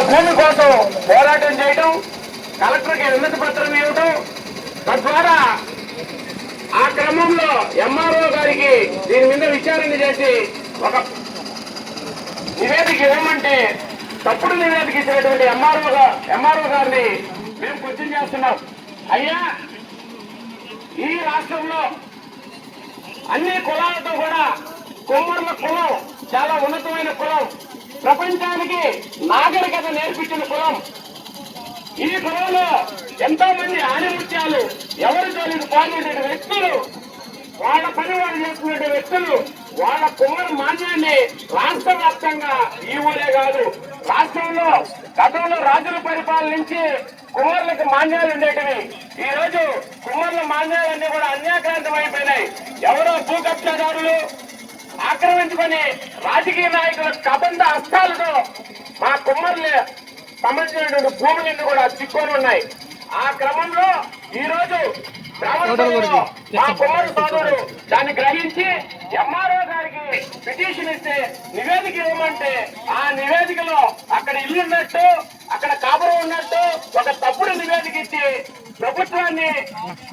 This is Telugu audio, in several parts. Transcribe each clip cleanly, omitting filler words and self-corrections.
భూమి కోసం పోరాటం చేయడం, కలెక్టర్కి వినతి పత్రం ఇవ్వడం, తద్వారా ఆ క్రమంలో ఎంఆర్ఓ గారికి దీని మీద విచారణ చేసి ఒక నివేదిక ఇవ్వమంటే తప్పుడు నివేదిక ఇచ్చినటువంటి ఎంఆర్ఓ గారిని మేము క్వశ్చన్ చేస్తున్నాం. అయ్యా, ఈ రాష్ట్రంలో అన్ని కులాలతో కూడా కుమ్మర్ల కులం చాలా ఉన్నతమైన కులం, ప్రపంచానికి నాగరికత నేర్పించిన కులం. ఈ కులంలో ఎంతో మంది ఆనిముత్యాలు ఎవరి జోలికి పాల్గొనే వ్యక్తులు, వాళ్ళ పని వాళ్ళు చేసుకునే వ్యక్తులు, వాళ్ళ కుమ్మరి మాన్యాన్ని రాష్ట్ర వ్యాప్తంగా ఈ ఊరే కాదు, రాష్ట్రంలో గతంలో రాజుల పరిపాలన నుంచి కుమ్మర్లకు మాన్యాలు ఉండేటివి. ఈ రోజు కుమ్మర్ల మాన్యాలన్నీ కూడా అన్యాక్రాంతం అయిపోయినాయి. ఎవరో భూకబ్జాదారులు ఆక్రమించుకొని రాజకీయ నాయకుల కబంధ హస్తాలతో మా కుమ్మర్లు సంబంధించినటువంటి భూములన్నీ కూడా చిక్కుని ఉన్నాయి. ఆ క్రమంలో ఈ రోజు మా కుమ్మరి సోదరుడు దాన్ని గ్రహించి ఎంఆర్ఓ గారికి పిటిషన్ ఇస్తే నివేదిక ఇవ్వమంటే ఆ నివేదికలో అక్కడ ఇల్లు ఉన్నట్టు, అక్కడ కాపురం ఉన్నట్టు ఒక తప్పుడు నివేదిక ఇచ్చి ప్రభుత్వాన్ని,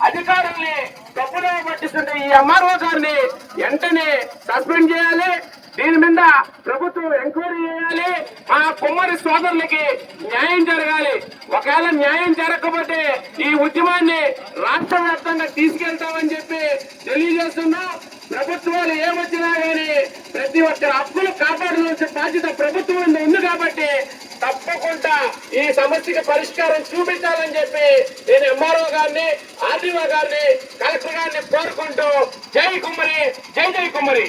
అధికారుల్ని తప్పుదో పట్టిస్తుంటే ఈ ఎంఆర్ఓ గారిని వెంటనే సస్పెండ్ చేయాలి. దీని మీద ప్రభుత్వం ఎంక్వైరీ చేయాలి. ఆ కుమ్మరి సోదరులకి న్యాయం జరగాలి. ఒకవేళ న్యాయం జరగకపోతే ఈ ఉద్యమాన్ని రాష్ట్ర వ్యాప్తంగా తీసుకెళ్తామని చెప్పి తెలియజేస్తున్నాం. ప్రభుత్వాలు ఏమొచ్చినా కానీ ప్రతి ఒక్కరి హక్కులు కాపాడాల్సిన బాధ్యత ప్రభుత్వం ఉంది కాబట్టి తప్పకుండా ఈ సమస్యకి పరిష్కారం చూపించాలని చెప్పి నేను ఎంఆర్ఓ గారిని, ఆర్డీఓ గారిని, కలెక్టర్ గారిని కోరుకుంటూ జై కుమ్మరి, జై జై కుమ్మరి.